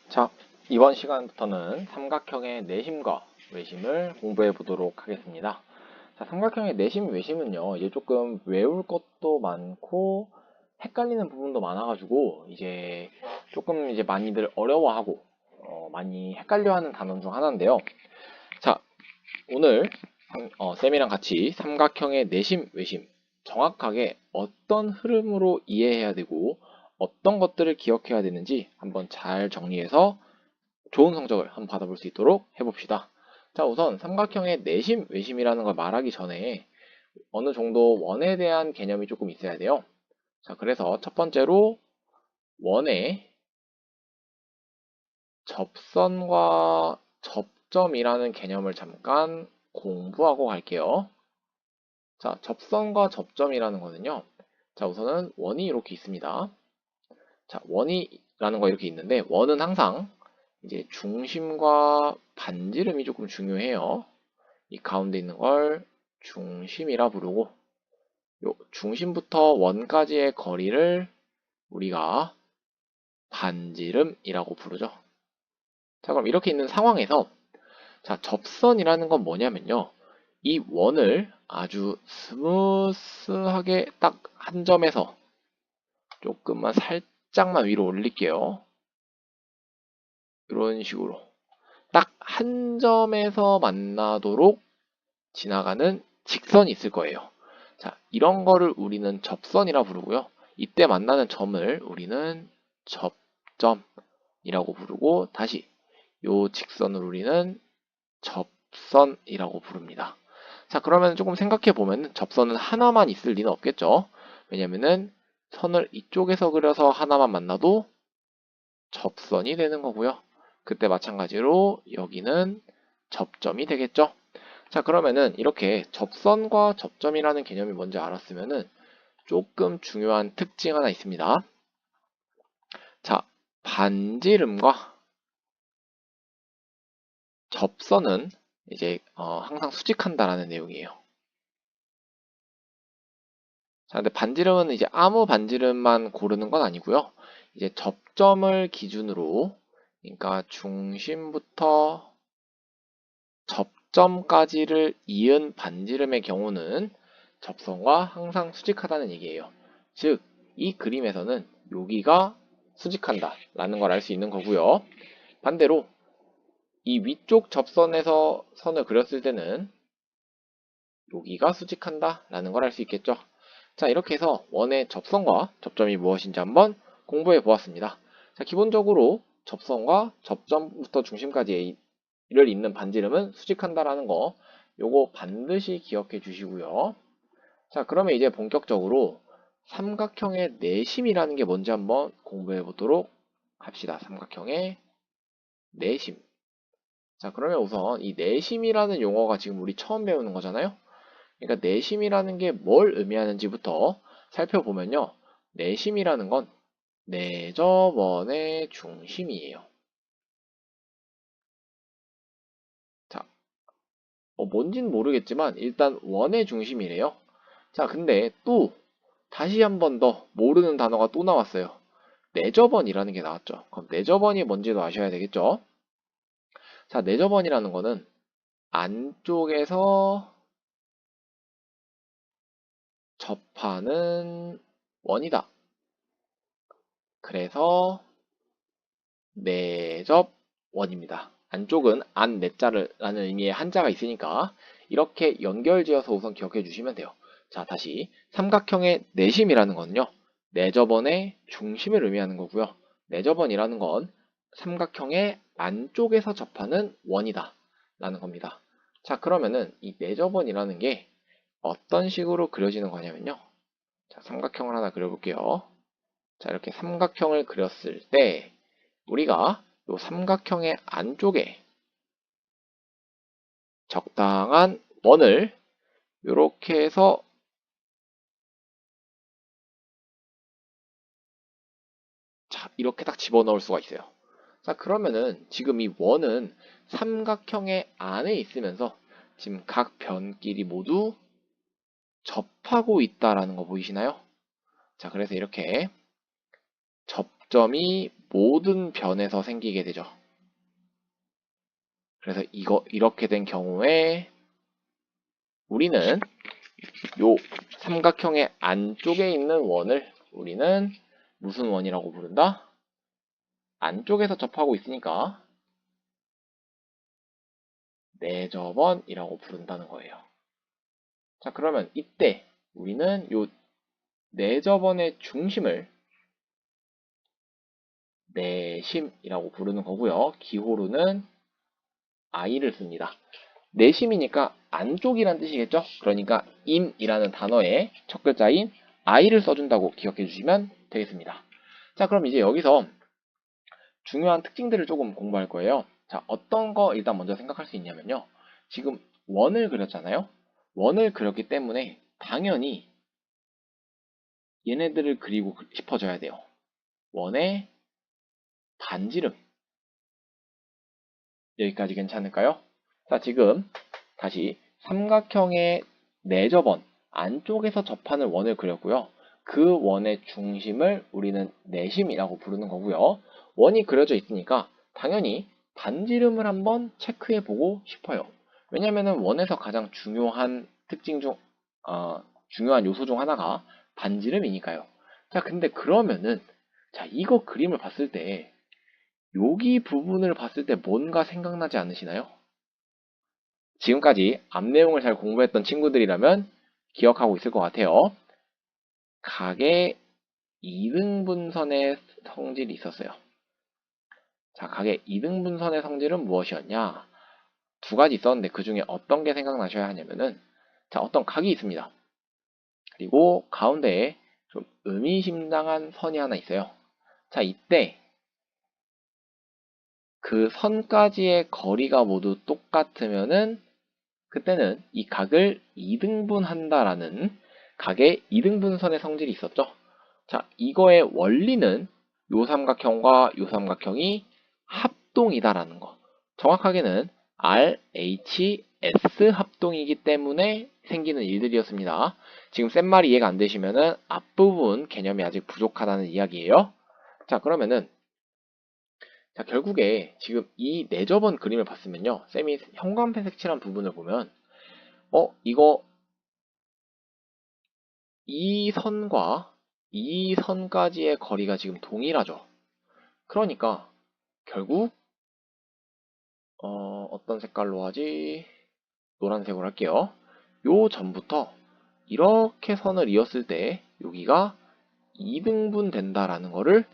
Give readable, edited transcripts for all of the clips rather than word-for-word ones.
자, 이번 시간부터는 삼각형의 내심과 외심을 공부해 보도록 하겠습니다. 자, 삼각형의 내심, 외심은요, 이제 조금 외울 것도 많고, 헷갈리는 부분도 많아가지고, 이제 조금 이제 많이들 어려워하고, 많이 헷갈려하는 단어 중 하나인데요. 자, 오늘, 쌤이랑 같이 삼각형의 내심, 외심, 정확하게 어떤 흐름으로 이해해야 되고, 어떤 것들을 기억해야 되는지 한번 잘 정리해서 좋은 성적을 한번 받아볼 수 있도록 해봅시다. 자, 우선 삼각형의 내심, 외심이라는 걸 말하기 전에 어느 정도 원에 대한 개념이 조금 있어야 돼요. 자, 그래서 첫 번째로 원의 접선과 접점이라는 개념을 잠깐 공부하고 갈게요. 자, 접선과 접점이라는 거는요. 자, 우선은 원이 이렇게 있습니다. 자, 원이라는 거 이렇게 있는데 원은 항상 이제 중심과 반지름이 조금 중요해요. 이 가운데 있는 걸 중심이라 부르고 요 중심부터 원까지의 거리를 우리가 반지름이라고 부르죠. 자, 그럼 이렇게 있는 상황에서 자, 접선이라는 건 뭐냐면요. 이 원을 아주 스무스하게 딱 한 점에서 조금만 살짝만 위로 올릴게요. 이런 식으로 딱 한 점에서 만나도록 지나가는 직선이 있을 거예요. 자, 이런 거를 우리는 접선이라 부르고요. 이때 만나는 점을 우리는 접점이라고 부르고 다시 요 직선을 우리는 접선이라고 부릅니다. 자, 그러면 조금 생각해 보면 접선은 하나만 있을 리는 없겠죠. 왜냐면은 선을 이쪽에서 그려서 하나만 만나도 접선이 되는 거고요. 그때 마찬가지로 여기는 접점이 되겠죠. 자, 그러면은 이렇게 접선과 접점이라는 개념이 뭔지 알았으면은 조금 중요한 특징 하나 있습니다. 자, 반지름과 접선은 이제 항상 수직한다라는 내용이에요. 자, 근데 반지름은 이제 아무 반지름만 고르는 건 아니고요. 이제 접점을 기준으로, 그러니까 중심부터 접점까지를 이은 반지름의 경우는 접선과 항상 수직하다는 얘기예요. 즉, 이 그림에서는 여기가 수직한다 라는 걸 알 수 있는 거고요. 반대로 이 위쪽 접선에서 선을 그렸을 때는 여기가 수직한다 라는 걸 알 수 있겠죠. 자, 이렇게 해서 원의 접선과 접점이 무엇인지 한번 공부해 보았습니다. 자, 기본적으로 접선과 접점부터 중심까지를 잇는 반지름은 수직한다라는 거 요거 반드시 기억해 주시고요. 자, 그러면 이제 본격적으로 삼각형의 내심이라는 게 뭔지 한번 공부해 보도록 합시다. 삼각형의 내심. 자, 그러면 우선 이 내심이라는 용어가 지금 우리 처음 배우는 거잖아요. 그러니까 내심이라는 게 뭘 의미하는지부터 살펴보면요. 내심이라는 건 내접원의 중심이에요. 자, 뭔진 모르겠지만 일단 원의 중심이래요. 자, 근데 또 다시 한 번 더 모르는 단어가 또 나왔어요. 내접원이라는 게 나왔죠. 그럼 내접원이 뭔지도 아셔야 되겠죠? 자, 내접원이라는 거는 안쪽에서 접하는 원이다. 그래서 내접원입니다. 안쪽은 안 내자라는 의미의 한자가 있으니까 이렇게 연결지어서 우선 기억해 주시면 돼요. 자, 다시 삼각형의 내심이라는 거는요. 내접원의 중심을 의미하는 거고요. 내접원이라는 건 삼각형의 안쪽에서 접하는 원이다 라는 겁니다. 자, 그러면은 이 내접원이라는 게 어떤 식으로 그려지는 거냐면요. 자, 삼각형을 하나 그려볼게요. 자, 이렇게 삼각형을 그렸을 때 우리가 이 삼각형의 안쪽에 적당한 원을 이렇게 해서 자, 이렇게 딱 집어넣을 수가 있어요. 자, 그러면은 지금 이 원은 삼각형의 안에 있으면서 지금 각 변끼리 모두 접하고 있다라는 거 보이시나요? 자, 그래서 이렇게 접점이 모든 변에서 생기게 되죠. 그래서 이렇게 된 경우에 우리는 요 삼각형의 안쪽에 있는 원을 우리는 무슨 원이라고 부른다? 안쪽에서 접하고 있으니까 내접원이라고 부른다는 거예요. 자, 그러면 이때 우리는 요 내접원의 중심을 내심이라고 부르는 거고요. 기호로는 i를 씁니다. 내심이니까 안쪽이란 뜻이겠죠? 그러니까 임이라는 단어의 첫 글자인 i를 써준다고 기억해 주시면 되겠습니다. 자, 그럼 이제 여기서 중요한 특징들을 조금 공부할 거예요. 자, 어떤 거 일단 먼저 생각할 수 있냐면요. 지금 원을 그렸잖아요. 원을 그렸기 때문에 당연히 얘네들을 그리고 싶어져야 돼요. 원의 반지름. 여기까지 괜찮을까요? 자, 지금 다시 삼각형의 내접원 안쪽에서 접하는 원을 그렸고요. 그 원의 중심을 우리는 내심이라고 부르는 거고요. 원이 그려져 있으니까 당연히 반지름을 한번 체크해 보고 싶어요. 왜냐면은 원에서 가장 중요한 특징 중 중요한 요소 중 하나가 반지름이니까요. 자, 근데 그러면은 자, 이거 그림을 봤을 때 여기 부분을 봤을 때 뭔가 생각나지 않으시나요? 지금까지 앞 내용을 잘 공부했던 친구들이라면 기억하고 있을 것 같아요. 각의 이등분선의 성질이 있었어요. 자, 각의 이등분선의 성질은 무엇이었냐? 두 가지 있었는데 그 중에 어떤 게 생각나셔야 하냐면은 자, 어떤 각이 있습니다. 그리고 가운데에 좀 의미심장한 선이 하나 있어요. 자, 이때 그 선까지의 거리가 모두 똑같으면은 그때는 이 각을 이등분한다라는 각의 이등분선의 성질이 있었죠. 자, 이거의 원리는 요 삼각형과 요 삼각형이 합동이다라는 거. 정확하게는 RHS 합동이기 때문에 생기는 일들이었습니다. 지금 센 말이 이해가 안 되시면은 앞부분 개념이 아직 부족하다는 이야기예요. 자, 그러면은 자, 결국에 지금 이 내접원 그림을 봤으면요. 쌤이 형광펜 색칠한 부분을 보면 이거 이 선과 이 선까지의 거리가 지금 동일하죠. 그러니까 결국 어떤 색깔로 하지? 노란색으로 할게요. 요 전부터 이렇게 선을 이었을 때 여기가 2등분 된다라는 거를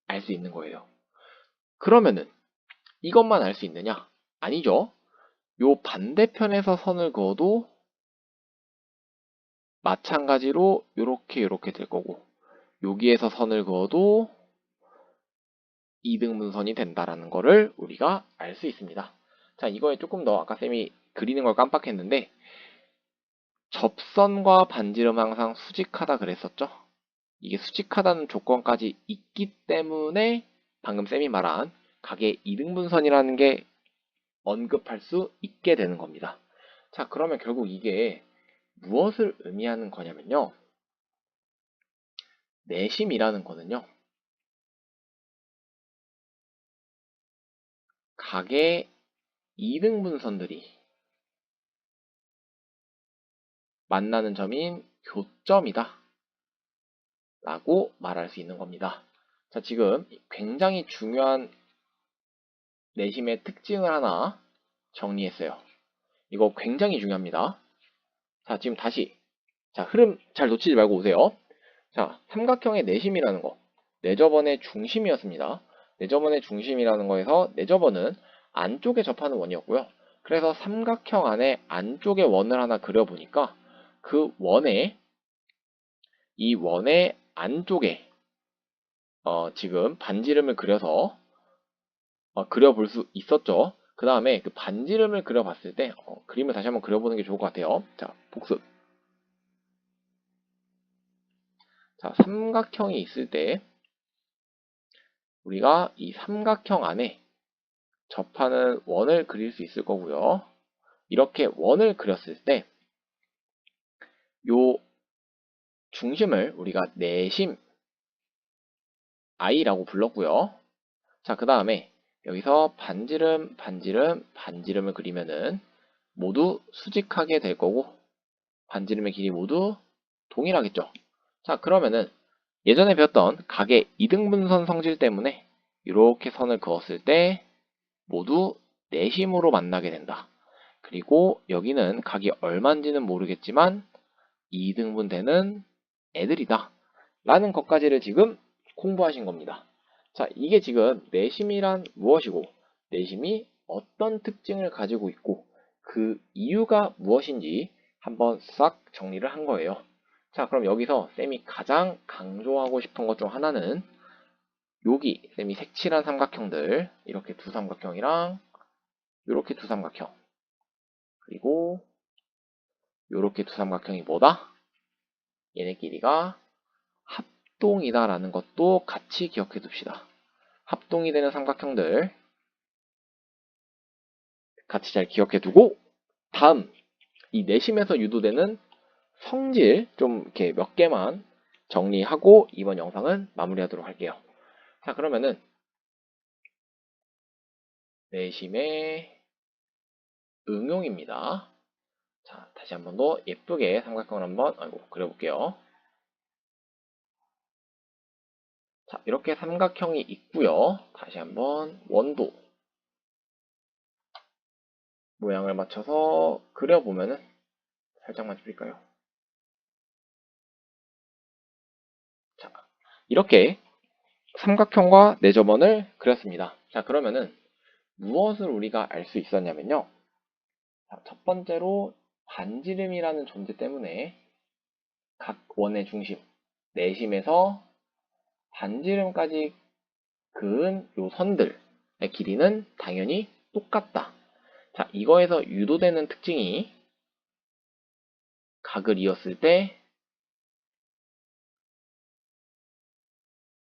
알 수 있는 거예요. 그러면은 이것만 알 수 있느냐? 아니죠. 요 반대편에서 선을 그어도 마찬가지로 요렇게 될 거고 여기에서 선을 그어도 이등분선이 된다라는 거를 우리가 알 수 있습니다. 자, 이거에 조금 더 아까 쌤이 그리는 걸 깜빡했는데 접선과 반지름 항상 수직하다 그랬었죠? 이게 수직하다는 조건까지 있기 때문에 방금 쌤이 말한 각의 이등분선이라는 게 언급할 수 있게 되는 겁니다. 자, 그러면 결국 이게 무엇을 의미하는 거냐면요. 내심이라는 거는요. 각의 이등분선들이 만나는 점인 교점이다 라고 말할 수 있는 겁니다. 자, 지금 굉장히 중요한 내심의 특징을 하나 정리했어요. 이거 굉장히 중요합니다. 자, 지금 다시 자, 흐름 잘 놓치지 말고 오세요. 자, 삼각형의 내심이라는 거 내접원의 중심이었습니다. 내접원의 중심이라는 거에서 내접원은 안쪽에 접하는 원이었고요. 그래서 삼각형 안에 안쪽에 원을 하나 그려보니까 그 원에 이 원의 안쪽에 지금 반지름을 그려서 그려볼 수 있었죠. 그 다음에 그 반지름을 그려봤을 때 그림을 다시 한번 그려보는 게 좋을 것 같아요. 자, 복습. 자, 삼각형이 있을 때 우리가 이 삼각형 안에 접하는 원을 그릴 수 있을 거고요. 이렇게 원을 그렸을 때 요 중심을 우리가 내심 i라고 불렀고요. 자, 그 다음에 여기서 반지름, 반지름, 반지름을 그리면은 모두 수직하게 될 거고 반지름의 길이 모두 동일하겠죠. 자, 그러면은 예전에 배웠던 각의 이등분선 성질 때문에 이렇게 선을 그었을 때 모두 내심으로 만나게 된다. 그리고 여기는 각이 얼마인지는 모르겠지만 2등분 되는 애들이다. 라는 것까지를 지금 공부하신 겁니다. 자, 이게 지금 내심이란 무엇이고 내심이 어떤 특징을 가지고 있고 그 이유가 무엇인지 한번 싹 정리를 한 거예요. 자, 그럼 여기서 쌤이 가장 강조하고 싶은 것 중 하나는 여기 쌤이 색칠한 삼각형들 이렇게 두 삼각형이랑 이렇게 두 삼각형 그리고 이렇게 두 삼각형이 뭐다? 얘네끼리가 합동이다라는 것도 같이 기억해 둡시다. 합동이 되는 삼각형들 같이 잘 기억해 두고 다음 이 내심에서 유도되는 성질 좀 이렇게 몇 개만 정리하고 이번 영상은 마무리하도록 할게요. 자, 그러면은 내심의 응용입니다. 자, 다시 한 번 더 예쁘게 삼각형을 한번 그려볼게요. 자, 이렇게 삼각형이 있고요. 다시 한번 원도 모양을 맞춰서 그려보면은 살짝만 줄일까요? 자, 이렇게 삼각형과 내저번을 그렸습니다. 자, 그러면은 무엇을 우리가 알 수 있었냐면요. 자, 첫 번째로 반지름이라는 존재 때문에 각 원의 중심, 내심에서 반지름까지 그은 요 선들의 길이는 당연히 똑같다. 자, 이거에서 유도되는 특징이 각을 이었을 때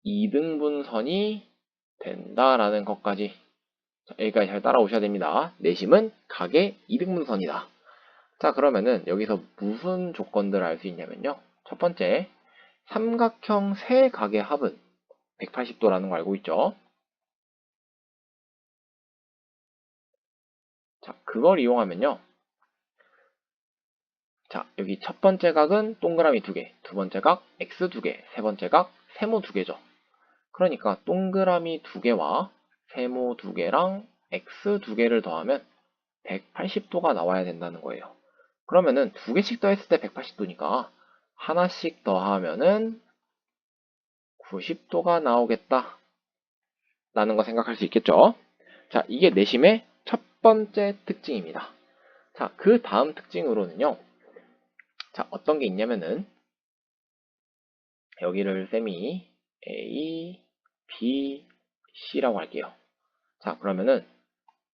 2등분선이 된다라는 것까지 여기까지 잘 따라오셔야 됩니다. 내심은 각의 2등분선이다. 자, 그러면은 여기서 무슨 조건들을 알 수 있냐면요. 첫 번째, 삼각형 세 각의 합은 180도라는 거 알고 있죠? 자, 그걸 이용하면요. 자, 여기 첫 번째 각은 동그라미 2개, 두 번째 각 X 2개, 세 번째 각 세모 2개죠. 그러니까 동그라미 2개와 세모 2개랑 X 2개를 더하면 180도가 나와야 된다는 거예요. 그러면은 2개씩 더했을 때 180도니까 하나씩 더하면은 90도가 나오겠다 라는 거 생각할 수 있겠죠. 자, 이게 내심의 첫 번째 특징입니다. 자, 그 다음 특징으로는요. 자, 어떤 게 있냐면은 여기를 쌤이 A, B, C라고 할게요. 자, 그러면은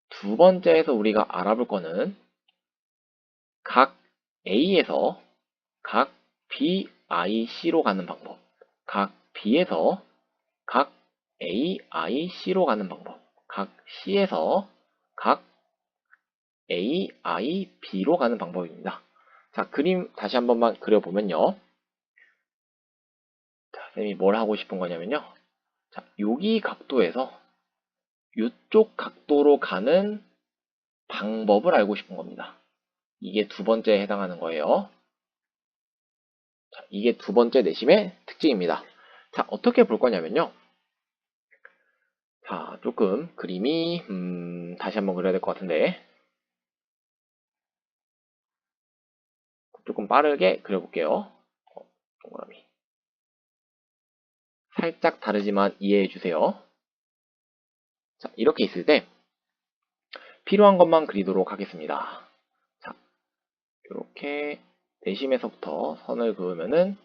두 번째에서 우리가 알아볼 거는 각 A에서 각 BIC로 가는 방법, 각 B에서 각 AIC로 가는 방법, 각 C에서 각 AIB로 가는 방법입니다. 자, 그림 다시 한 번만 그려보면요. 자, 쌤이 뭘 하고 싶은 거냐면요. 자, 여기 각도에서 이쪽 각도로 가는 방법을 알고 싶은 겁니다. 이게 두 번째에 해당하는 거예요. 자, 이게 두 번째 내심의 특징입니다. 자, 어떻게 볼 거냐면요. 자, 조금 그림이 다시 한번 그려야 될 것 같은데 조금 빠르게 그려볼게요. 동그라미. 살짝 다르지만 이해해 주세요. 자, 이렇게 있을 때 필요한 것만 그리도록 하겠습니다. 자, 이렇게 내심에서부터 선을 그으면은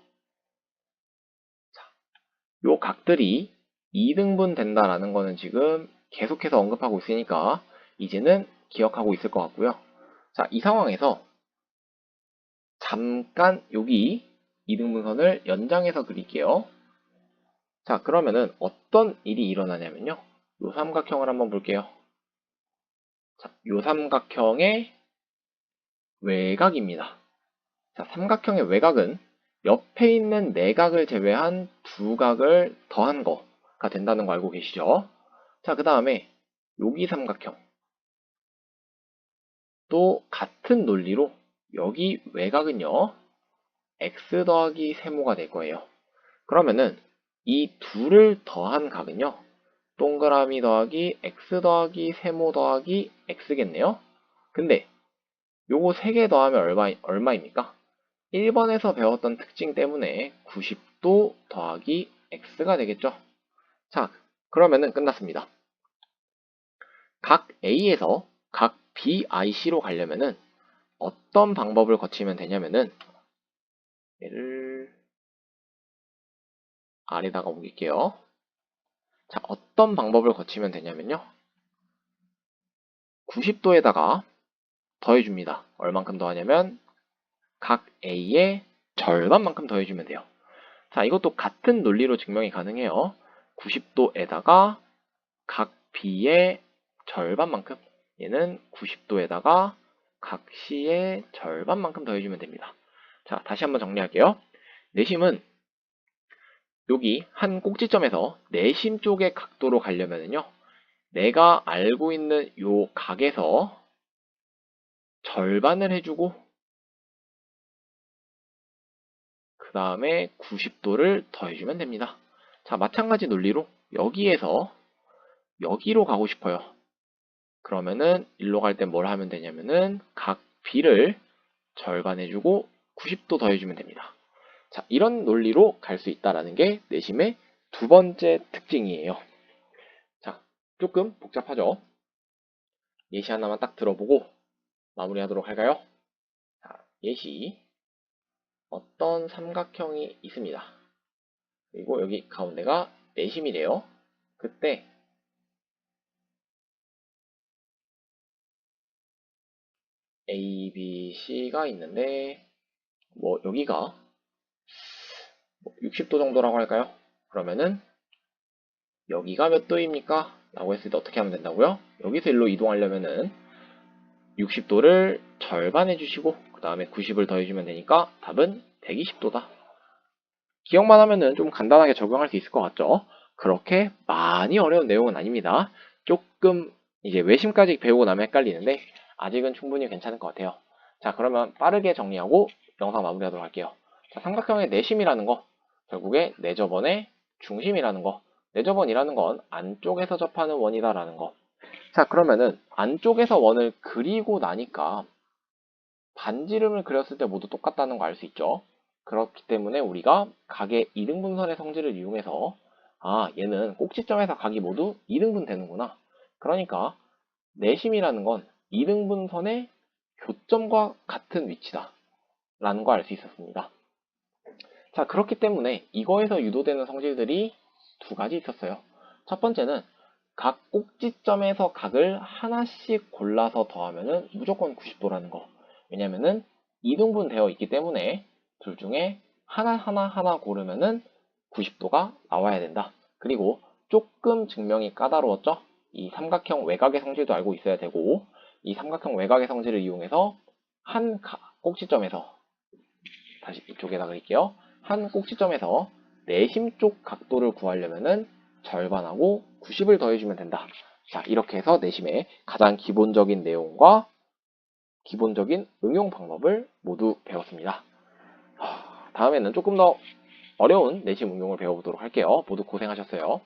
자, 요 각들이 2등분 된다라는 거는 지금 계속해서 언급하고 있으니까 이제는 기억하고 있을 것 같고요. 자, 이 상황에서 잠깐 여기 2등분선을 연장해서 그릴게요. 자, 그러면은 어떤 일이 일어나냐면요. 요 삼각형을 한번 볼게요. 자, 요 삼각형의 외곽입니다. 자, 삼각형의 외곽은 옆에 있는 네 각을 제외한 두 각을 더한 거 된다는 거 알고 계시죠? 자, 그 다음에 여기 삼각형 또 같은 논리로 여기 외곽은요 x 더하기 세모가 될 거예요. 그러면은 이 둘을 더한 각은요 동그라미 더하기 x 더하기 세모 더하기 x겠네요. 근데 요거 3개 더하면 얼마입니까? 1번에서 배웠던 특징 때문에 90도 더하기 x가 되겠죠. 자, 그러면은 끝났습니다. 각 A에서 각 BIC로 가려면은 어떤 방법을 거치면 되냐면은 얘를 아래다가 옮길게요. 자, 어떤 방법을 거치면 되냐면요. 90도에다가 더해줍니다. 얼만큼 더하냐면 각 A의 절반만큼 더해주면 돼요. 자, 이것도 같은 논리로 증명이 가능해요. 90도에다가 각 B의 절반만큼, 얘는 90도에다가 각 C의 절반만큼 더해주면 됩니다. 자, 다시 한번 정리할게요. 내심은 여기 한 꼭지점에서 내심 쪽의 각도로 가려면요. 내가 알고 있는 요 각에서 절반을 해주고 그 다음에 90도를 더해주면 됩니다. 자, 마찬가지 논리로 여기에서 여기로 가고 싶어요. 그러면은 일로 갈 땐 뭘 하면 되냐면은 각 B를 절반 해주고 90도 더해주면 됩니다. 자, 이런 논리로 갈 수 있다는 게 내심의 두 번째 특징이에요. 자, 조금 복잡하죠? 예시 하나만 딱 들어보고 마무리하도록 할까요? 자, 예시. 어떤 삼각형이 있습니다. 그리고 여기 가운데가 내심이래요. 그때 A, B, C가 있는데 뭐 여기가 60도 정도라고 할까요? 그러면은 여기가 몇 도입니까? 라고 했을 때 어떻게 하면 된다고요? 여기서 일로 이동하려면은 60도를 절반 해주시고 그 다음에 90을 더해주면 되니까 답은 120도다. 기억만 하면은 좀 간단하게 적용할 수 있을 것 같죠? 그렇게 많이 어려운 내용은 아닙니다. 조금 이제 외심까지 배우고 나면 헷갈리는데 아직은 충분히 괜찮을 것 같아요. 자, 그러면 빠르게 정리하고 영상 마무리하도록 할게요. 자, 삼각형의 내심이라는 거, 결국에 내접원의 중심이라는 거, 내접원이라는 건 안쪽에서 접하는 원이다라는 거. 자, 그러면은 안쪽에서 원을 그리고 나니까 반지름을 그렸을 때 모두 똑같다는 거 알 수 있죠. 그렇기 때문에 우리가 각의 이등분선의 성질을 이용해서 얘는 꼭지점에서 각이 모두 이등분 되는구나. 그러니까 내심이라는 건 이등분선의 교점과 같은 위치다 라는 거 알 수 있었습니다. 자, 그렇기 때문에 이거에서 유도되는 성질들이 두 가지 있었어요. 첫 번째는 각 꼭지점에서 각을 하나씩 골라서 더하면은 무조건 90도라는 거. 왜냐면은 이등분 되어 있기 때문에 둘 중에 하나 고르면은 90도가 나와야 된다. 그리고 조금 증명이 까다로웠죠? 이 삼각형 외곽의 성질도 알고 있어야 되고 이 삼각형 외곽의 성질을 이용해서 한 꼭지점에서 다시 이쪽에다 그릴게요. 한 꼭지점에서 내심 쪽 각도를 구하려면은 절반하고 90을 더해주면 된다. 자, 이렇게 해서 내심의 가장 기본적인 내용과 기본적인 응용 방법을 모두 배웠습니다. 다음에는 조금 더 어려운 내심 응용을 배워보도록 할게요. 모두 고생하셨어요.